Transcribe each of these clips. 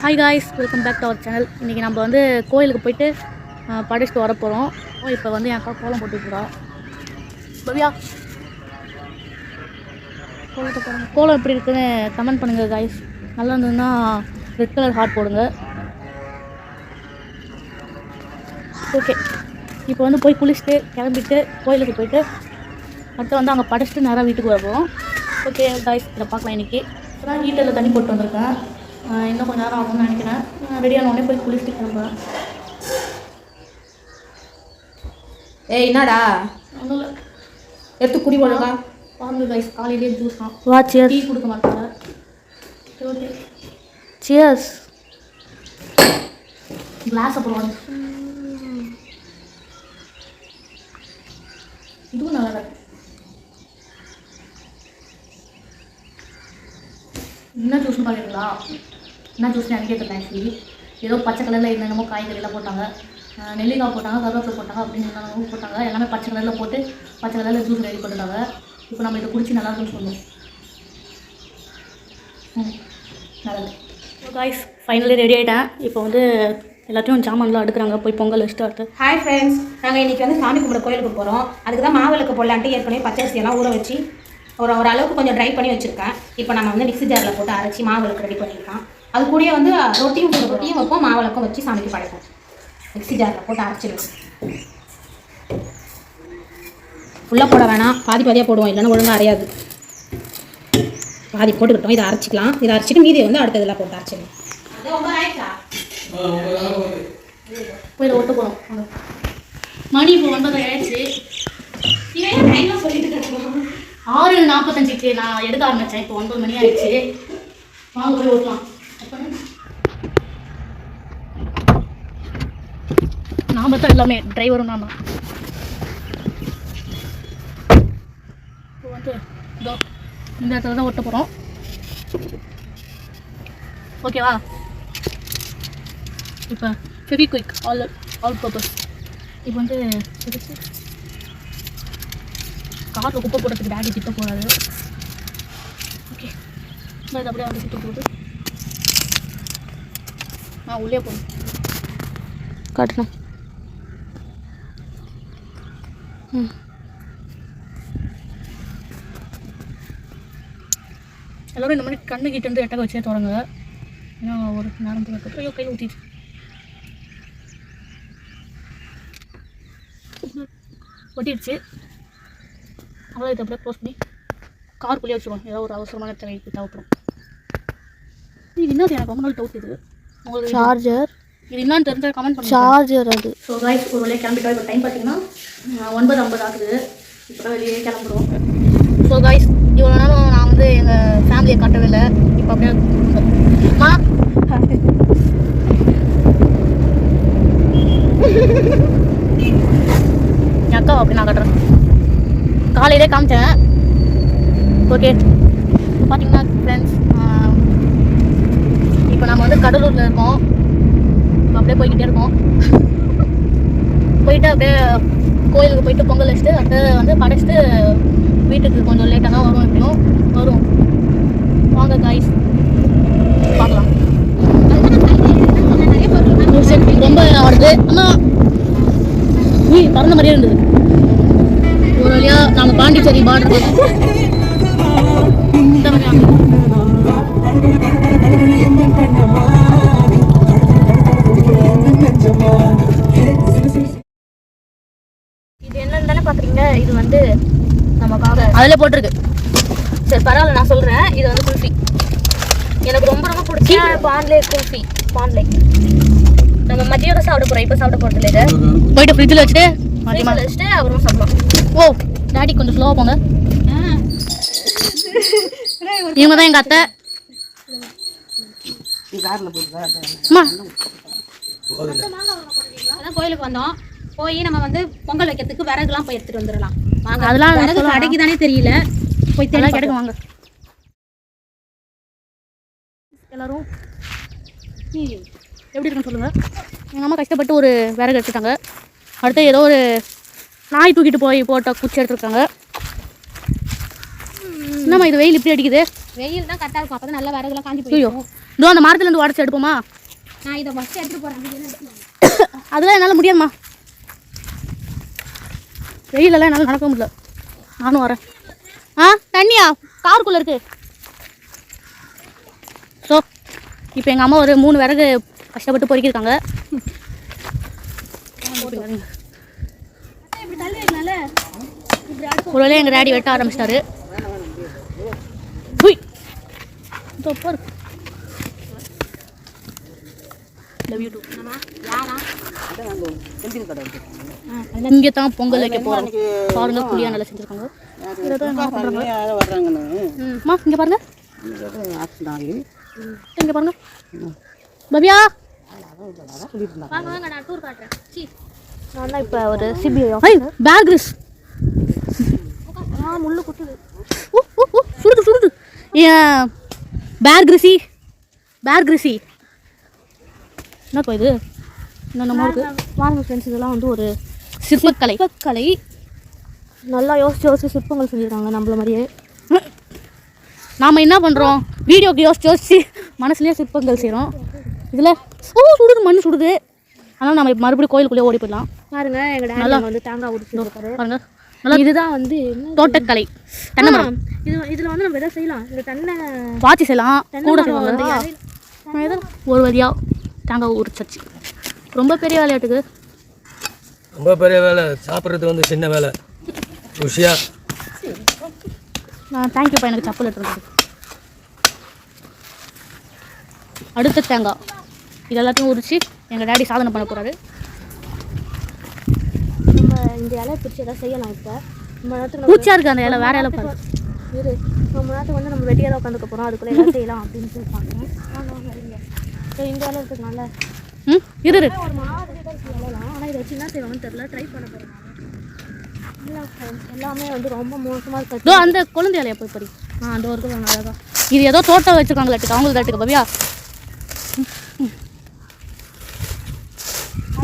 Hi guys, welcome back to our channel. இன்றைக்கி நம்ம வந்து கோயிலுக்கு போயிட்டு படைச்சிட்டு வர போகிறோம். இப்போ வந்து என் அக்கா கோலம் போட்டுக்கிறோம். பவ்யா, கோலத்தை போடுங்க. கோலம் எப்படி இருக்குன்னு கமெண்ட் பண்ணுங்கள் காய்ஸ். நல்லா இருந்ததுன்னா ரெட் கலர் ஹார்ட் போடுங்க. ஓகே, இப்போ வந்து போய் குளிச்சுட்டு கிளம்பிட்டு கோயிலுக்கு போயிட்டு அடுத்து வந்து அங்கே படைச்சிட்டு நேராக வீட்டுக்கு வருவோம். ஓகே காய்ஸ், இதை பார்க்கலாம். இன்றைக்கி இப்போ தான் ஹீட்டரில் தண்ணி போட்டு வந்திருக்கேன். இன்னும் கொஞ்சம் நேரம் ஆகும்னு நினைக்கிறேன். ரெடியான உடனே போய் குளிச்சுட்டு கிளம்புறேன். ஏய் என்னடா ஒன்றும் இல்லை, எடுத்து குடி போடுங்க. பாருங்க கைஸ், காலையிலே ஜூஸ் தான். வா, சியர்ஸ். டீ கொடுக்க மாட்டாங்க. Okay, cheers. கிளாஸ் அப்புறம் இதுவும் நல்லா இருக்கு. என்ன ஜூஸ்னு பார்க்குறீங்களா? என்ன ஜூஸ்னு எனக்கே தெரியல. ஆக்சுவலி ஏதோ பச்சை கலரில் என்னென்னமோ காய்கறிலாம் போட்டாங்க, நெல்லிக்காய் போட்டாங்க, கருவேப்பிலை போட்டாங்க, அப்படின்னு என்னென்னமோ போட்டாங்க. எல்லாமே பச்சை கலரில் போட்டு பச்சை கலரில் ஜூஸ் ரெடி பண்ணிட்டாங்க. இப்போ நம்ம இதை குடிச்சு நல்லா இருக்குன்னு சொல்லுவோம். நல்லது. காய்ஸ், ஃபைனலி ரெடி ஆகிட்டேன். இப்போ வந்து எல்லாத்தையும் ஜாமான்லாம் எடுக்கிறாங்க. போய் பொங்கல் வச்சுட்டு அடுத்து. ஹாய் ஃப்ரெண்ட்ஸ், நாங்கள் இன்றைக்கி வந்து சாமி கும்பிட கோயிலுக்கு போகிறோம். அதுக்கு தான் மாவிளக்கு போடலான்ட்டு ஏற்கனவே பச்சரிசியெல்லாம் ஊற வச்சு ஒரு அளவுக்கு கொஞ்சம் ட்ரை பண்ணி வச்சுருக்கேன். இப்போ நம்ம வந்து மிக்ஸி ஜாரில் போட்டு அரைச்சி மாவிளக்கு ரெடி பண்ணியிருக்கோம். அது கூடயே வந்து ரொட்டியும் வைப்போம், மாவிளக்கும் வச்சு சாமிக்கு படைப்போம். மிக்ஸி ஜாரில் போட்டு அரைச்சிடுவோம். ஃபுல்லாக போட வேணாம், பாதி பாதியாக போடுவோம், இல்லைன்னா ஒழுங்காக அரையாது. பாதி போட்டுக்கிட்டோம். இதை அரைச்சிக்கலாம். இதை அரைச்சிட்டு மீதியை வந்து அடுத்ததெல்லாம் போட்டு அரைச்சிடுவோம். போய் ஒட்ட போகிறோம். மணி இப்போ 9 ஆயிடுச்சு. 6:45க்கு நான் எடுக்க ஆரம்பித்தேன். இப்போ 9 மணி ஆயிடுச்சு. வாங்க போய் ஓட்டலாம். நான் பார்த்தா எல்லாமே டிரைவரும் நான் தான். இப்போ வந்து இதோ இந்த இடத்துல தான் ஓட்ட போகிறோம். ஓகேவா? இப்போ ஃபெவிக்விக் ஆல் பர்பஸ். இப்போ வந்து காரில் குப்பை போடுறதுக்கு டேடி திட்ட போடாது. ஓகே, இது அப்படியே வந்து திட்ட போகுது. உள்ளே போகணும். காட்டணும். எல்லோரும் இந்த மாதிரி கண்ணுக்கிட்ட இருந்து எட்டக்க வச்சே தொடங்க. ஏன்னா ஒரு நேரம் போகிறதுக்கு ஐயோ கையில் ஊற்றிட்டு ஒட்டிடுச்சு. அவ்வளோ இதை அப்படியே க்ளோஸ் பண்ணி கார்க்குள்ளேயே வச்சுருவோம். ஏதாவது ஒரு அவசரமான தேவைக்கு தேவைப்படும். இது என்னது? எனக்கு ரொம்ப நாள் டவுட். இது உங்களுக்கு சார்ஜர். இது என்னன்னு தெரிஞ்ச கமெண்ட் பண்ணுங்க. சார்ஜர் அது. ஸோ கைஸ், ஒரு வழியாக கிளம்பிட்டோம். இப்போ டைம் பார்த்தீங்கன்னா 9:50 ஆகுது. இப்போ தான் வெளியே கிளம்புறோம். ஸோ கைஸ், இவ்வளோ நேரம் நான் வந்து எங்கள் ஃபேமிலியை காட்டவே இல்லை. இப்போ அப்படியே என் அக்கா அப்படி நான் காட்டுறேன். காலையிலே காமிச்சேன். ஓகே, பார்த்தீங்கன்னா ஃப்ரெண்ட்ஸ், இப்போ நம்ம வந்து கடலூரில் இருக்கோம். இப்போ அப்படியே போய்கிட்டே இருக்கோம். போயிட்டு அப்படியே கோயிலுக்கு போயிட்டு பொங்கல் வச்சுட்டு அப்படியே வந்து படைச்சிட்டு வீட்டுக்கு கொஞ்சம் லேட்டாக தான் வரும். எப்படியும் வரும். வாங்க காய்ஸ், பார்க்கலாம். ரொம்ப ஆடுது. ஆனால் பறந்த மாதிரியே இருந்தது. ஒரு வழியாக நாங்கள் பாண்டிச்சேரி பார்டர் இது என்னன்னு தானே பார்க்குறீங்க. இது வந்து நமக்காக அதில் போட்டிருக்கு. சரி பரவாயில்ல, நான் சொல்கிறேன். இது வந்து குல்ஃபி. எனக்கு ரொம்ப ரொம்ப பிடிச்சி பான்லே குல்ஃபி. பான்லே நம்ம மதியோட சாப்பிட போகிறோம். இப்போ சாப்பிட போகிறது இல்லை. இதை போயிட்டு ஃப்ரிட்ஜில் வச்சுட்டு வச்சுட்டு அப்புறமா சாப்பிடலாம். ஓ டாடி, கொஞ்சம் ஸ்லோவாக போங்க. இவங்க தான் எங்கள் அத்தை. அதான் கோயிலுக்கு வந்தோம். போய் நம்ம வந்து பொங்கல் வைக்கிறதுக்கு விறகுலாம் போய் எடுத்துகிட்டு வந்துடலாம். வாங்க, அதெல்லாம் விறகு கடைக்கு தானே தெரியல. போய் தெரியல கிடைக்கும். வாங்க எல்லாரும். எப்படி இருக்குன்னு சொல்லுங்கள். எங்கள் அம்மா கஷ்டப்பட்டு ஒரு விறகு எடுத்துட்டாங்க. அடுத்து ஏதோ ஒரு நாய் தூக்கிட்டு போய் போட்ட குச்சி எடுத்துருக்காங்க. என்னம்மா இது வெயில் இப்படி அடிக்குது? வெயில் தான் கரெக்டாக இருக்கும். அப்போ தான் நல்லா விறகுலாம் காஞ்சி ஐயோ போயிடும். இதோ அந்த மரத்துலேருந்து உடச்சி எடுப்போமா? நான் இதை ஃபஸ்ட்டு எடுத்துகிட்டு போகிறேன். அதெல்லாம் என்னால் முடியாதுமா. வெயிலெல்லாம் என்னால் நடக்க முடியல. நானும் வரேன். தண்ணியா காருக்குள்ளே இருக்கு. ஸோ இப்போ எங்கள் அம்மா ஒரு 3 விறகு கஷ்டப்பட்டு பொறுக்கிருக்காங்க. ஒரு வேளையை எங்கள் டேடி வெட்ட ஆரம்பிச்சிட்டாரு. இங்கே தான் பொங்கல் வைக்க போகிறோம். பாருங்க புளியா நல்லா செஞ்சுருக்காங்க. இங்கே பாருங்க, இங்கே பாருங்க பவ்யா. நான் இப்போ ஒரு சிபிஐ பேக்ரிஸ் முள்ளு குத்துது. சுடுது சுடுது. பேர்கிரிசி என்னப்பா இது? என்னென்னமோ இருக்குது பாருங்கள் ஃப்ரெண்ட்ஸ். இதெல்லாம் வந்து ஒரு சிற்பக்கலை. நல்லா யோசிச்சு சிற்பங்கள் செஞ்சுருக்காங்க நம்மள மாதிரியே. நாம் என்ன பண்ணுறோம், வீடியோக்கு யோசிச்சு மனசுலேயே சிற்பங்கள் செய்கிறோம். இதில் சுடுது, மண் சுடுது. ஆனால் நம்ம மறுபடியும் கோயிலுக்குள்ளேயே ஓடி போயிடலாம். பாருங்க எங்கள் நல்லா வந்து தேங்காய் உடிச்சு பாருங்க. நல்லா இதுதான் வந்து தோட்டக்கலை. தென்னை மரம். இதில் வந்து நம்ம எதாவது செய்யலாம். இந்த தென்னை வாட்சி செய்யலாம், கூட செய்வாங்க. ஒரு வழியாக தேங்காய் உரிச்சாச்சு. ரொம்ப பெரிய விளையாட்டுக்கு ரொம்ப பெரிய வேலை. சாப்பிட்றது வந்து சின்ன வேலை. ருசியா. தேங்க்யூப்பா எனக்கு சப்பல் எடுத்துருக்கு. அடுத்த தேங்காய் இது எல்லாத்தையும் உரிச்சு எங்கள் டேடி சாதனை பண்ண போகிறாரு. நம்ம இந்த இலையை பிடிச்சி எதாவது செய்யலாம். இப்போ நம்ம நேரத்துக்கு பூச்சியாக இருக்குது அந்த இலை. வேறு இலை பாரு இரு. நம்ம நேரத்துக்கு வந்து நம்ம வெட்டியாக தான் உட்காந்துக்க போகிறோம். அதுக்குள்ளே எதாவது செய்யலாம் அப்படின்னு சொல்லி பார்க்குறேன். ஸோ இந்த இலை இருக்கிறதுனால இரு ஒரு மாவு இலைலாம். ஆனால் இதை வச்சு என்ன செய்வாங்கன்னு தெரியல. ட்ரை பண்ண போகிறேன். எல்லாமே வந்து ரொம்ப மோசமாக இருக்குது. அந்த கொழுந்து இலையை போய் படி. அந்த ஒரு அழகா இது ஏதோ தோட்டம் வச்சுருக்காங்களாட்டுக்கு. அவங்களுக்கு தாட்டுக்கு பவ்யா.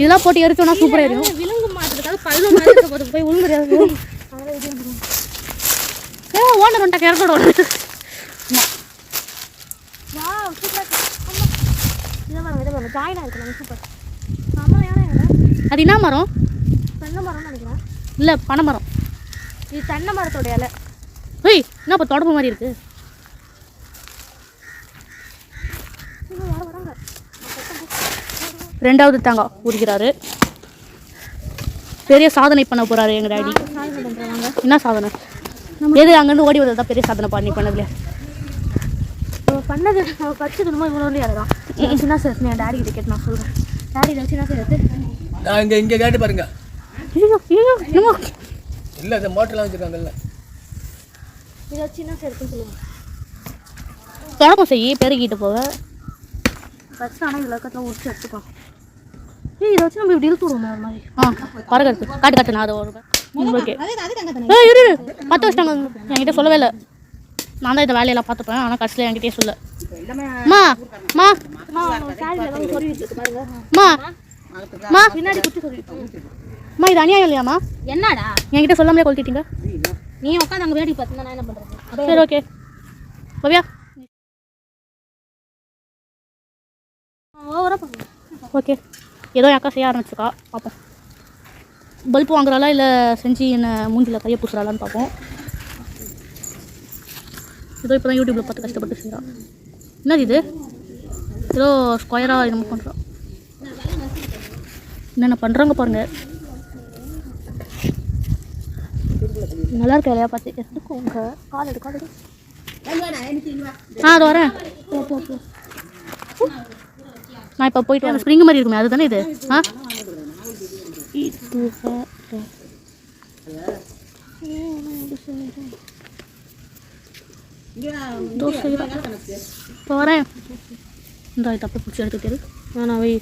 இதெல்லாம் போட்டு எரிச்சோன்னா சூப்பராக இருக்கும். விலங்கு மாட்டுறதுக்காக பல்லு மாதிரி போட்டு போய் உழுந்துடாது. ஓனர் வந்துட்டா இறக்கோட அது என்ன மரம்? தென்னை மரம்னு நினைக்கிறேன். இல்லை பனை மரம். இது தென்னை மரத்தோட இலை. ஏய் என்ன இப்போ தொடப்பு மாதிரி இருக்கு. ரெண்டாவது தேங்காய் உரிக்கிறாரு. பெரிய சாதனை பண்ண போகிறாரு எங்கள் டேடி. என்ன சாதனை? எது அங்கேருந்து ஓடி வந்தது தான் பெரிய சாதனை பண்ணதுலையே பண்ணது. கற்றுக்கணுமோ இவ்வளோ யாரும் சின்ன சார் என் டேடி கிட்ட கேட்டு நான் சொல்கிறேன். டேடி இதை வச்சு என்ன செய்யறது? இங்கே கேட்டு பாருங்க. இல்லை இந்த மோட்டர்லாம் வச்சுருக்காங்கல்ல. இதை வச்சு என்ன செய்யறதுன்னு சொல்லுவாங்க. தொடக்கம் செய்ய பெருகிட்டு போக ஃபஸ்ட்டு. ஆனால் இதில் இருக்கிறதுலாம் உரிச்சு எடுத்துக்கலாம். இதை வச்சு நம்ம இப்படி இழுத்து விடுவோம். அது மாதிரி பறக்கிறது காட்டு நான் அதை ஒரு ஓகே. இரு 10 வச்சுட்டாங்க. என்கிட்ட சொல்லவே இல்லை. நான் தான் இந்த வேலையெல்லாம் பார்த்துப்பேன். ஆனால் கடைசியில் என்கிட்டயே சொல்ல. பின்னாடி குச்சி சொல்லிட்டு இது அநியாயம் இல்லையாம்மா? என்னடா என்கிட்ட சொல்லாமலே கொளுத்திட்டீங்க. நீ உட்காந்து அங்கே வேடி பார்த்து நான் என்ன பண்ணுறது? சரி ஓகே பவ்யா. ஓகே ஏதோ அக்கா செய்ய ஆரம்பிச்சுக்கா. பார்ப்போம். பல்ப் வாங்குறாளா இல்லை செஞ்சு என்ன மூஞ்சில் கையை பூசுறாளான்னு பார்ப்போம். ஏதோ இப்போ தான் யூடியூப்பில் பார்த்து கஷ்டப்பட்டு செய்கிறான். என்னது இது? ஏதோ ஸ்கொயராக நம்ம பண்ணுறோம். என்னென்ன பண்ணுறாங்க பாருங்கள். நல்லா இருக்க வேலையாக பார்த்து எடுக்கும். உங்கள் கால் எடு. அது வரேன். போ நான் இப்போ போயிட்டு வரேன். ஸ்ப்ரிங் மாதிரி இருக்குமே அதுதானே இது? இப்போ வரேன். இந்த தப்பை பிடிச்சி எடுத்துக்கிட்டு நான் வை.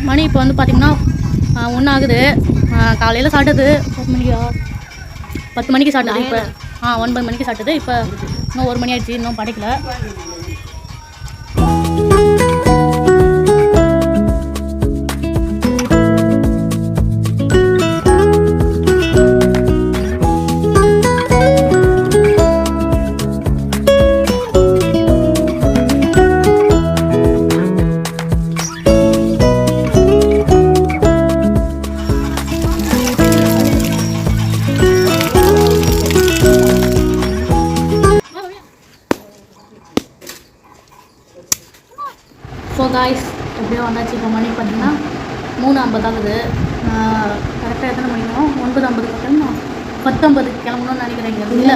மணி இப்போ வந்து பார்த்திங்கன்னா 1 ஆகுது. காலையில் சாப்பிட்டது 10 மணிக்கு சாப்பிட்டது. இப்போ 9 மணிக்கு சாப்பிட்டது. இப்போ இன்னும் 1 மணி ஆயிடுச்சு. இன்னும் படைக்கல. 9:50 ஆகுது. கரெக்டாக எத்தனை மணிக்கும் 9:50 கிளம்பணும், 10:50 கிளம்பணும்னு நினைக்கிறேன். இங்கே இல்லை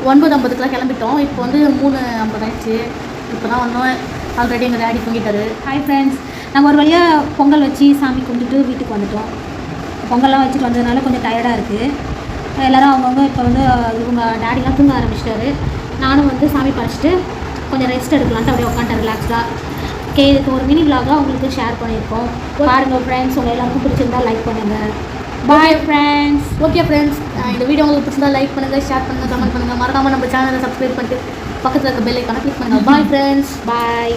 9:50 கிளம்பிட்டோம். இப்போ வந்து 3:50 ஆயிடுச்சு. இப்போ தான் வந்தோம். ஆல்ரெடி எங்கள் டேடி தூங்கிட்டாரு. ஹாய் ஃப்ரெண்ட்ஸ், நாங்கள் ஒரு வழியாக பொங்கல் வச்சு சாமி கும்பிட்டுட்டு வீட்டுக்கு வந்துட்டோம். பொங்கல்லாம் வச்சுட்டு வந்ததுனால கொஞ்சம் டயர்டாக இருக்குது. எல்லோரும் அவங்கவுங்க இப்போ வந்து இவங்க டேடிலாம் தூங்க ஆரம்பிச்சிட்டாரு. நானும் வந்து சாமி படைச்சிட்டு கொஞ்சம் ரெஸ்ட் எடுக்கலான்ட்டு அப்படியே உட்காந்துட்டேன் ரிலாக்ஸ்டாக. ஓகே, இதுக்கு ஒரு மினி விலாகாக உங்களுக்கு ஷேர் பண்ணியிருக்கோம். பாருங்கள் ஃப்ரெண்ட்ஸ், உங்கள் எல்லாருக்கும் பிடிச்சிருந்தா லைக் பண்ணுங்கள். Bye friends. ஓகே ஃப்ரெண்ட்ஸ், இந்த வீடியோ உங்களுக்கு பிடிச்சிருந்தா லைக் பண்ணுங்கள், ஷேர் பண்ணுங்கள், கமெண்ட் பண்ணுங்கள். மறக்காமல் நம்ம சேனலை சப்ஸ்கிரைப் பண்ணிட்டு பக்கத்தில் இருக்க பெல் ஐக்கானை கிளிக் பண்ணுங்கள். Bye friends. பாய்.